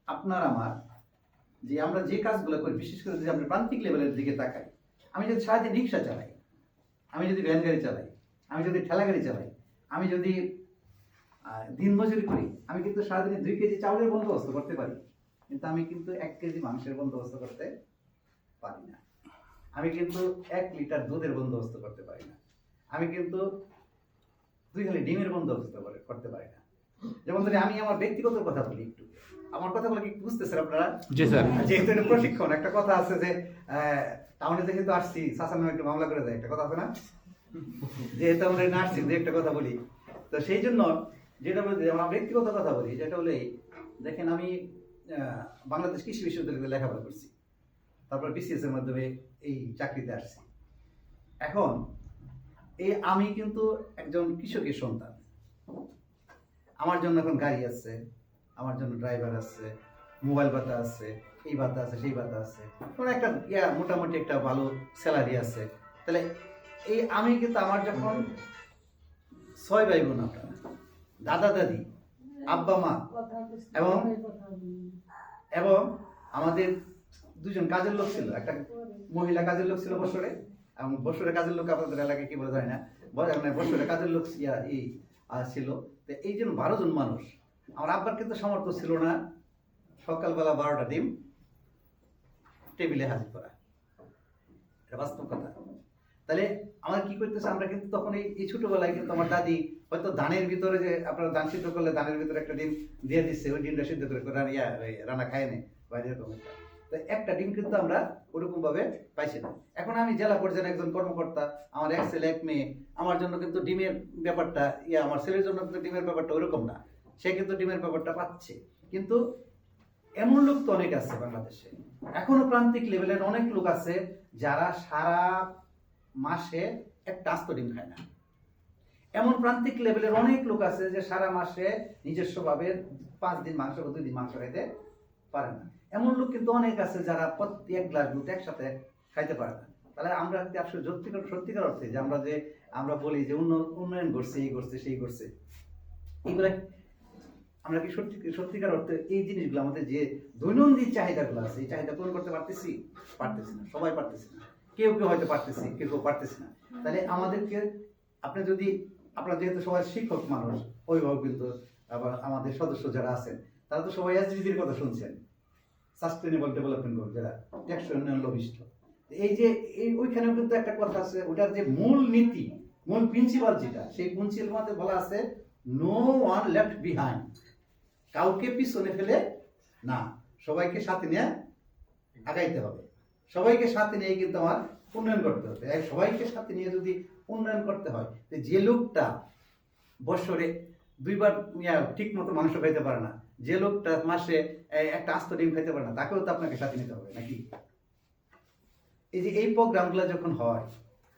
আপনার আমার যে আমরা যে কাজগুলো করি, বিশেষ করে যদি আমরা প্রান্তিক লেভেলের দিকে তাকাই, আমি যদি সারাদিন রিক্সা চালাই, আমি যদি ভ্যান গাড়ি চালাই, আমি যদি ঠেলা গাড়ি চালাই, আমি যদি দিন মজুরি করি, আমি কিন্তু সারাদিনে 2 কেজি চাউলের বন্দোবস্ত করতে পারি, কিন্তু আমি কিন্তু 1 কেজি মাংসের বন্দোবস্ত করতে পারি না। আমি কিন্তু 1 লিটার দুধের বন্দোবস্ত করতে পারি না। আমি কিন্তু 2 হালি ডিমের বন্দোবস্ত করতে পারি না। যেমন ধরে আমি আমার ব্যক্তিগত কথা বলি একটু, আমার কথাগুলো কি বুঝতেছেন আপনারা? জি স্যার। যেহেতু এটা প্রশিক্ষণ, একটা কথা আছে যে টাউনে থেকে তো আসছি, শাসন নামে একটু মামলা করে দেয়, একটা কথা আছে না? যেহেতু আমরা না আসছি, যে একটা কথা বলি, তো সেই জন্য যেটা বলি, আমার ব্যক্তিগত কথা বলি, যেটা হলে দেখেন আমি বাংলাদেশ কৃষি বিশ্ববিদ্যালয়ে লেখাপড়া করছি, তারপর বিসিএস এর মাধ্যমে এই চাকরিতে আসছি। এখন আমি কিন্তু একজন কৃষকের সন্তান। আমার জন্য এখন গাড়ি আছে, আমার জন্য ড্রাইভার আছে, মোবাইল ভাতা আছে, এই ভাতা আছে, সেই ভাতা আছে, কোনো একটা মোটামুটি একটা ভালো স্যালারি আছে। তাহলে আমি কিন্তু আমার যখন 6 ভাই বোন, আপনারা দাদা দাদি, আব্বা মা এবং এবং আমাদের 2জন কাজের লোক ছিল, একটা মহিলা কাজের লোক ছিল বছরে, এবং বছরে কাজের লোক আপনাদের এলাকায় কি বলে যায় না, বছরে কাজের লোক ছিল। তো এই জন্য 12 জন মানুষ। আমার আব্বার কিন্তু সামর্থ্য ছিল না সকালবেলা 12টা ডিম টেবিলে হাজির করা, এটা বাস্তব কথা। তাহলে আমরা কি করতেছে, আমরা কিন্তু তখন এই ছোটবেলায় কিন্তু আমার দাদি হয়তো ধানের ভিতরে, যে আপনারা ধান সিদ্ধ করলে ধানের ভিতরে একটা ডিম দিয়ে দিচ্ছে, ওই ডিমটা সিদ্ধ করে রান্না খায় নেই বা এরকম একটা। তো একটা ডিম কিন্তু আমরা ওরকম ভাবে পাইছি না। এখন আমি জেলা পর্যায়ে একজন কর্মকর্তা, আমার 1 ছেলে 1 মেয়ে, আমার জন্য কিন্তু ডিমের ব্যাপারটা আমার ছেলের জন্য কিন্তু ডিমের ব্যাপারটা ওরকম না, সে কিন্তু ডিমের ব্যাপারটা পাচ্ছে। কিন্তু এমন লোক তো অনেক আছে বাংলাদেশে, এখনো প্রান্তিক লেভেলের অনেক লোক আছে যারা সারা মাসে একটা আস্ত ডিম খায় না। এমন প্রান্তিক লেভেলের অনেক লোক আছে যে সারা মাসে নিজস্ব ভাবে 5 দিন মাংস বা 2 দিন মাংস খাইতে পারে না। এমন লোক কিন্তু অনেক আছে যারা প্রতি 1 গ্লাস দুধ একসাথে খাইতে পারে না। তাহলে আমরা আসলে সত্যিকার অর্থে যে আমরা বলি যে উন্নয়ন করছে, এই করছে, সেই করছে, এগুলা আমরা কি সত্যিকার অর্থে এই জিনিসগুলো আমাদের যে দৈনন্দিন চাহিদাগুলো আছে, এই চাহিদা পূরণ করতে পারতেছি না, সবাই পারতেছি না, কেউ হয়তো পারতেছি, কেউ পারতেছি না। তাহলে আমাদেরকে আপনারা যেহেতু সবাই শিক্ষক মানুষ, অভিভাবক, কিন্তু আবার আমাদের সদস্য যারা আছেন তারা তো সবাই এসডিজির কথা শুনছেন, সাস্টেনেবল ডেভেলপমেন্ট গোল, যারা টেকসই উন্নয়ন লক্ষ্য। ওইখানেও কিন্তু একটা কথা আছে, ওটার যে মূল নীতি, মূল প্রিন্সিপাল যেটা, সেই প্রিন্সিপাল মধ্যে বলা আছে নো ওয়ান লেফট বিহাইন্ড, কাউকে পিছনে ফেলে না, সবাইকে সাথে নিয়ে আগাইতে হবে। সবাইকে সাথে নিয়ে কিন্তু আমার উন্নয়ন করতে হবে। সবাইকে সাথে নিয়ে যদি উন্নয়ন করতে হয়, যে লোকটা বছরে 2 বার ঠিক মতো মাংস খাইতে পারে না, যে লোকটা মাসে একটা আস্ত ডিম খাইতে পারে না, তাকেও তো আপনাকে সাথে নিতে হবে নাকি? এই প্রোগ্রামগুলো যখন হয়,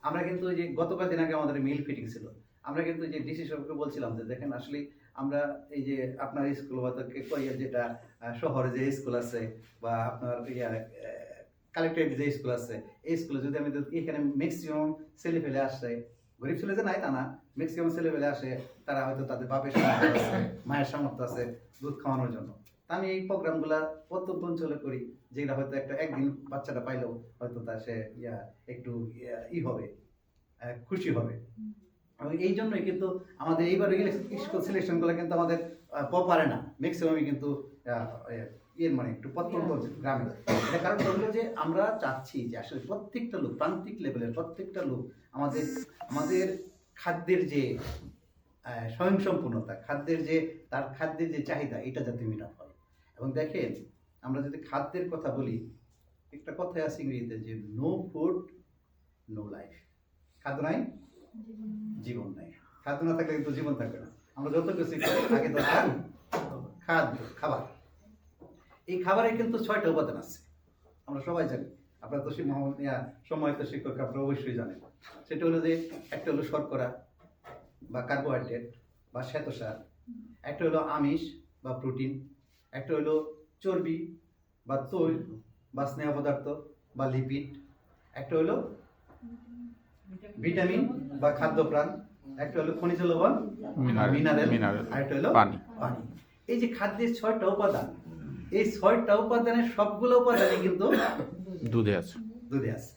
আমরা কিন্তু যে গতকাল দিন আগে আমাদের মিল ফিটিং ছিল, আমরা কিন্তু যে ডিসি সাহেবকে বলছিলাম যে দেখেন আসলে আমরা এই যে আপনার স্কুল বা যেটা শহরে যে স্কুল আছে বা আপনার কালেক্টরেট যে স্কুল আছে, এই স্কুলে যদি আমি এখানে ম্যাক্সিমাম ছেলে ফেলে আসে, গরিব ছেলে যে নাই তা না, ম্যাক্সিমাম ছেলে ফেলে আসে, তারা হয়তো তাদের বাপের সামর্থ্য আছে, মায়ের সামর্থ্য আছে দুধ খাওয়ানোর জন্য। তা আমি এই প্রোগ্রামগুলা প্রত্যন্ত অঞ্চলে করি, যেটা হয়তো একদিন বাচ্চাটা পাইলেও হয়তো তার সে একটু হবে, খুশি হবে। এবং এই জন্যই কিন্তু আমাদের এইবারে স্কুল সিলেকশনগুলো কিন্তু আমাদের পারে না, ম্যাক্সিমামই কিন্তু মানে একটু প্রত্যন্ত গ্রামে। এটা কারণ হলো যে আমরা চাচ্ছি যে আসলে প্রত্যেকটা লোক, প্রান্তিক লেভেলের প্রত্যেকটা লোক আমাদের খাদ্যের যে স্বয়ংসম্পূর্ণতা, খাদ্যের যে চাহিদা, এটা যাতে মেটানো হয়। এবং দেখেন, আমরা যদি খাদ্যের কথা বলি, একটা কথাই আছে ইংরেজিতে যে নো ফুড নো লাইফ, খাদ্য নাই জীবন নাই। খাদ্য না থাকলে কিন্তু জীবন থাকবে না। আমরা যত কিছু আগে দরকার খাবার, এই খাবারে কিন্তু 6টা উপাদান আছে, আমরা সবাই জানি। আপনারা তো সম্মানিত শিক্ষক, আপনারা অবশ্যই জানেন। সেটা হলো যে একটা হলো শর্করা বা কার্বোহাইড্রেট বা শ্বেতসার, একটা হলো আমিষ বা প্রোটিন, একটা হলো চর্বি বা তৈল বা স্নেহ পদার্থ বা লিপিড, একটা হলো ভিটামিন বা খাদ্যপ্রাণ, একটা হলো খনিজ লবণ মিনারেল, আর একটা হলো পানি। এই যে খাদ্যের 6টা উপাদান, এই 6টা উপাদানের সবগুলো উপাদানই কিন্তু দুধে আছে। দুধে আছে,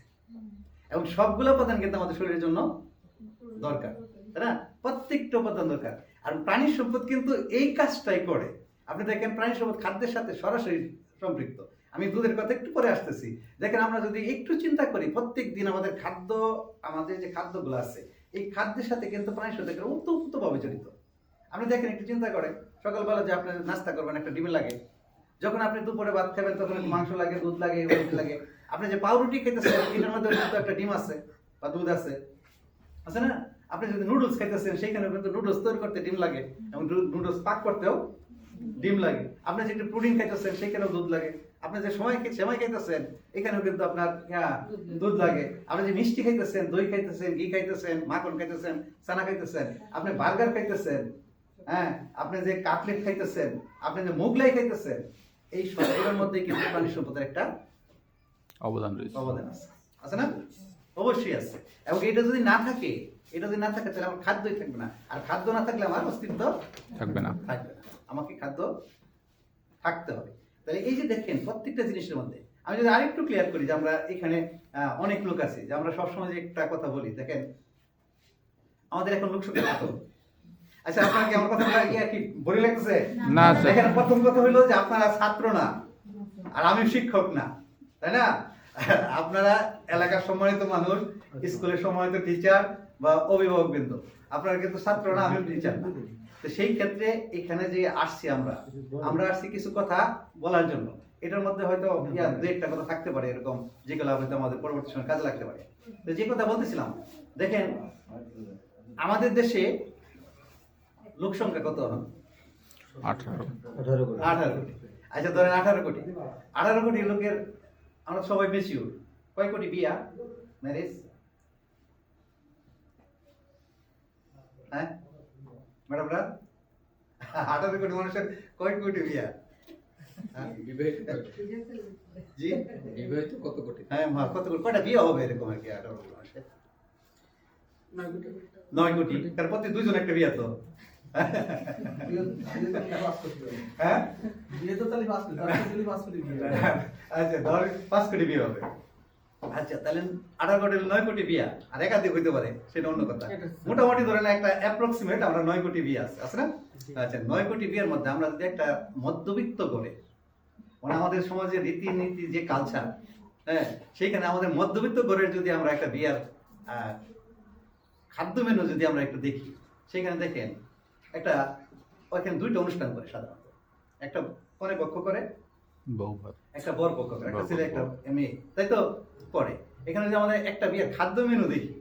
এবং সবগুলো উপাদান কিন্তু আমাদের শরীরের জন্য দরকার, তাই না? প্রত্যেকটা উপাদান দরকার। আর প্রাণী সম্পদ কিন্তু এই কাজটাই করে। আপনি দেখেন প্রাণী সম্পদ খাদ্যের সাথে সরাসরি সম্পৃক্ত। আমি দুধের কথা একটু পরে আসতেছি। দেখেন আমরা যদি একটু চিন্তা করি, প্রত্যেক দিন আমাদের খাদ্য, আমাদের যে খাদ্যগুলো আছে এই খাদ্যের সাথে কিন্তু প্রাণী সম্পদ ওতপ্রোতভাবে জড়িত। আপনি দেখেন একটু চিন্তা করেন, সকালবেলা যে আপনি নাস্তা করবেন একটা ডিম লাগে, যখন আপনি দুপুরে ভাত খাবেন তখন মাংস লাগে, দুধ লাগে, লাগে। আপনি যে পাউরুটি খেতেছেন এটার মধ্যে কিন্তু একটা ডিম আছে বা দুধ আছে, আছে না? আপনি যদি নুডলস খাইতেছেন সেখানে কিন্তু নুডলস তৈরি করতে ডিম লাগে, এবং নুডলস পাক করতেও ডিম লাগে। আপনি যে একটু প্রোটিন খাইতেছেন সেখানেও দুধ লাগে। আপনি যে সেমাই খাইতেছেন এখানেও কিন্তু আপনার দুধ লাগে। আপনি যে মিষ্টি খাইতেছেন, দই খাইতেছেন, ঘি খাইতেছেন, মাখন খাইতেছেন, ছানা খাইতেছেন, আপনি বার্গার খাইতেছেন, হ্যাঁ, আপনি যে কাটলেট খাইতেছেন, আপনি যে মোগলাই খাইতেছেন, এই সবগুলোর মধ্যে কিন্তু প্রাণী সম্পদের একটা অবদান রয়েছে। অবদান আছে, আছে না? অবশ্যই আছে। এবং এটা যদি না থাকে, তাহলে আমার খাদ্যই থাকবে না। আর খাদ্য না থাকলে আমার অস্তিত্ব থাকবে না। আমাকে খাদ্য থাকতে হবে। তাহলে এই যে দেখেন প্রত্যেকটা জিনিসের মধ্যে, আমি যদি আরেকটু ক্লিয়ার করি যে আমরা এখানে অনেক লোক আছে, যে আমরা সবসময় যে একটা কথা বলি, দেখেন আমাদের এখন লোক সংখ্যা কত? আচ্ছা, আপনার কি আমার কথা কি বলে লাগতেছে? না স্যার। দেখেন প্রথম কথা হলো যে আপনারা ছাত্র না, আর আমি শিক্ষক না, তাই না? আপনারা এলাকার সম্মানিত মানুষ, স্কুলের সম্মানিত টিচার বা অভিভাবক বৃন্দ, আপনারা কিন্তু ছাত্র না, আমি টিচার না। তো সেই ক্ষেত্রে এখানে যে আসছি আমরা আসছি কিছু কথা বলার জন্য। এটার মধ্যে হয়তো দু একটা কথা থাকতে পারে এরকম, যেগুলো হয়তো আমাদের পরবর্তী সময় কাজে লাগতে পারে। তো যে কথা বলতেছিলাম, দেখেন আমাদের দেশে লোক সংখ্যা কত? 18 কোটি। আচ্ছা ধরেন 18 কোটি। 18 কোটি লোকের আমরা সবাই ম্যাচিউর। কয় কোটি বিয়া, ম্যারেজ? হ্যাঁ ম্যাডামরা, 18 কোটি মানুষের কয় কোটি বিয়া? জি বিবাহিত কত কোটি? হ্যাঁ, কত কোটি, কয়টা বিয়ে হবে এরকম আর কি 18 কোটি মানুষের? 9 কোটি। তার প্রতি দুইজন একটা বিয়া তো। হ্যাঁ, আচ্ছা ধর 5 কোটি বিয়ে হবে। আচ্ছা তাহলে 18 কোটি 9 কোটি বিয়া, আর একাধিক হইতে পারে, সেটা অন্য কথা। মোটামুটি ধরেন একটা অ্যাপ্রক্সিমেট আমরা 9 কোটি বিয়ে আছে না? আচ্ছা 9 কোটি বিয়ের মধ্যে আমরা যদি একটা মধ্যবিত্ত করে, মানে আমাদের সমাজের রীতিনীতি যে কালচার, হ্যাঁ, সেইখানে আমাদের মধ্যবিত্ত করে যদি আমরা একটা বিয়ার খাদ্য মেনু যদি আমরা একটু দেখি, সেখানে দেখেন একটা ওইখানে দুইটা অনুষ্ঠান করে সাধারণত, একটা কনে পক্ষ করে, একটা বর পক্ষ করে, একটা ছেলে একটা মেয়ে, তাই তো করে। এখানে যদি আমাদের একটা বিয়ের খাদ্য মেনু দেখি,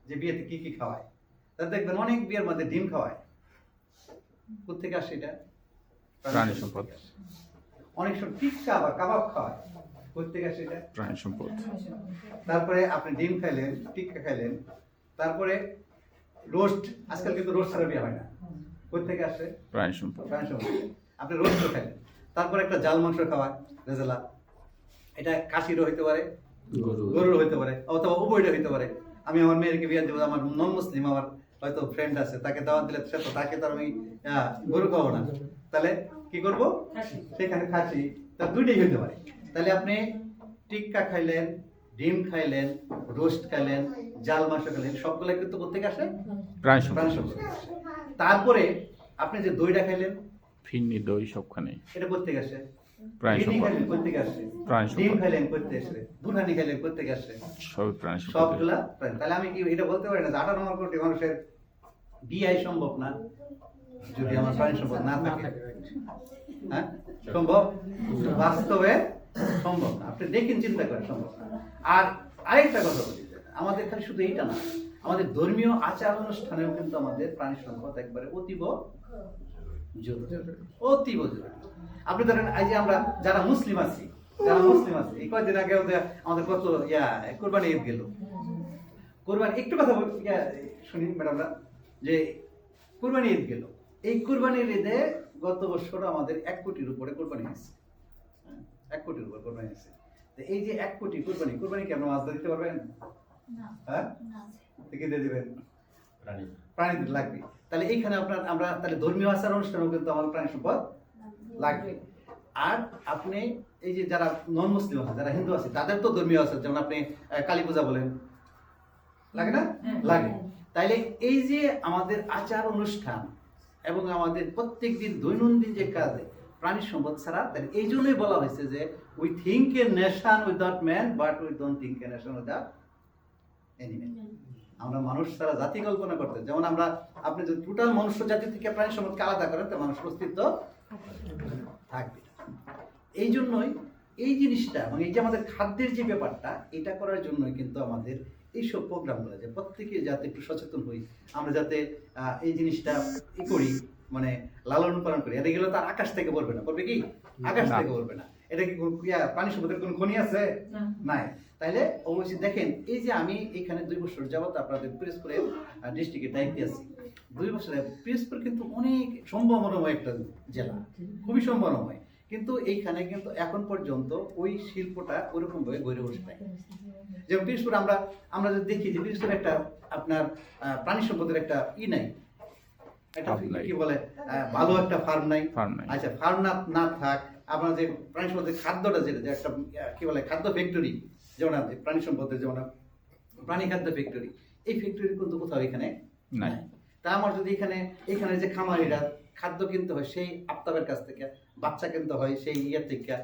যে বিয়েতে কি কি খাওয়ায়, তা দেখবেন অনেক বিয়ের মধ্যে ডিম খাওয়ায়। কোথেকে আসে এটা? প্রাণী সম্পদ। অনেক সময় টিক্কা বা কাবাব খাওয়ায়, কোথেকে আসে এটা? প্রাণী সম্পদ। তারপরে আপনি ডিম খাইলেন, টিক্কা খাইলেন, তারপরে রোস্ট, আজকাল কিন্তু রোস্ট ছাড়া বিয়ে হয় না, কোথেকে আসে? প্রাণী সম্পদ। প্রাণী সম্পদ। আপনি রোস্ট খাইলেন, তারপরে একটা জাল মাংস খাওয়ায়, রেজালা, এটা খাসিরও হইতে পারে, গরুর হইতে পারে, অথবা উভয়টা হইতে পারে। আমি আমার মেয়েকে বিয়ে দেবো, আমার নন মুসলিম আমার হয়তো ফ্রেন্ড আছে, তাকে দাওয়াত দিলে সে তো তাকে তো আমি গরু খাবো না, তাহলে কি করবো? সেখানে খাসি, তার দুইটাই হইতে পারে। তাহলে আপনি টিক্কা খাইলেন, ডিম খাইলেন, রোস্ট খাইলেন, জাল মাংস খাইলেন, সবগুলো কিন্তু কোথেকে আসে? প্রাণী প্রাণী সম্পদ। সম্পদ থেকে আসে। তারপরে আপনি যে দইটা খাইলেন, ফিরনি, দই সবখানে এটা কোথেকে আসে? প্রাণী ডিম সম্পদ। খাইলেন কোথেকে আসে? প্রাণী সম্পদ। ডিম খাইলেন কোথেকে আসে? দুধানি খাইলেন কোথেকে আসে? সবই প্রাণী সম্পদ। সবগুলা প্রাণী। তাহলে আমি কি এটা বলতে পারি না যে 18 কোটি মানুষের বিয়ে সম্ভব না যদি আমার প্রাণী সম্পদ না থাকে? হ্যাঁ, সম্ভব? বাস্তবে সম্ভব না। আপনি দেখেন, চিন্তা করেন, সম্ভব না। আর আরেকটা কথা বলি, আমাদের খালি শুধু এইটা না, আমাদের ধর্মীয় আচার অনুষ্ঠানেও কিন্তু আমাদের প্রাণী সম্পদ একবারে অতীব জরুরি, অতীব জরুরি। আপনি ধরেন এই যে আমরা যারা মুসলিম আছি, এই কয়েকদিন আগে আমাদের কত কোরবানি ঈদ গেল। কোরবানি একটু কথা শুনি ম্যাডামরা, যে কোরবানি ঈদ গেল, এই কোরবানির ঈদে গত বছর আমাদের 1 কোটির উপরে কোরবানি হয়েছে। 1 কোটির উপর কোরবানি হয়েছে। তো এই যে 1 কোটি কোরবানি কি আপনারা মাছ দিতে পারবেন? হ্যাঁ, থেকে দিয়ে দিবেন, প্রাণী লাগবে। তাহলে এইখানে আমরা তাহলে ধর্মীয় আচার অনুষ্ঠানেও কিন্তু আমার প্রাণী সম্পদ লাগবে। আর আপনি এই যে যারা নন মুসলিম আছে, যারা হিন্দু আছে, তাদের তো ধর্মীয় আছে, যেমন আপনি কালী পূজা বলেন, লাগে না? লাগে। তাইলে এই যে আমাদের আচার অনুষ্ঠান এবং আমাদের প্রত্যেকদিন দৈনন্দিন যে কাজে প্রাণী সম্পদ ছাড়া, তাহলে এই জন্যই বলা হয়েছে যে we think a nation without man but we don't think a nation without animal. আমরা মানুষ ছাড়া জাতি কল্পনা করতে, যেমন আমরা আপনি যদি টোটাল মনুষ্য জাতি থেকে প্রাণী সম্পদকে আলাদা করেন, তো মানুষের অস্তিত্ব থাকবে না। এই জন্যই এই জিনিসটা মানে এই যে আমাদের খাদ্যের যে ব্যাপারটা, এটা করার জন্যই কিন্তু আমাদের এইসব প্রোগ্রামগুলো, যে প্রত্যেকে যাতে একটু সচেতন হই, আমরা যাতে এই জিনিসটা করি, মানে লালন পালন করি। এটা গেলে তো আর আকাশ থেকে পড়বে না, পড়বে কি? আকাশ না। থেকে পড়বে না। এটা কি প্রাণী সম্পদের কোনো খনি আছে? নাই। তাইলে অবশ্যই দেখেন, এই যে আমি এখানে 2 বছর যাবত আপনাদের পিরোজপুরে ডিস্ট্রিক্টের দায়িত্বে আছি। 2 বছরে পিরোজপুর কিন্তু অনেক সম্ভাবনাময় একটা জেলা, খুবই সম্ভাবনাময়, কিন্তু এইখানে কিন্তু এখন পর্যন্ত ওই শিল্পটা ওরকম ভাবে গড়ে ওঠে নাই। যেমন পিরোজপুর আমরা যদি দেখি যে পিরোজপুর একটা আপনার প্রাণী সম্পদের একটা নাই, একটা নাই। কি বলে ভালো একটা ফার্ম নাই। ফার্ম নাই। আচ্ছা, ফার্ম না থাক, আপনার যে প্রাণী সম্পদের খাদ্যটা যেটা, যে একটা কি বলে খাদ্য ফ্যাক্টরি, যেমন আছে প্রাণী সম্পদের, যেমন প্রাণী খাদ্য ফ্যাক্টরি, এই ফ্যাক্টরি কিন্তু কোথাও এখানে নাই। তা আমার যদি এখানে যে খামারিরা খাদ্য কিনতে হয় সেই আফতাবের কাছ থেকে, বাচ্চা কিনতে হয় সেই ইয়ের থেকে,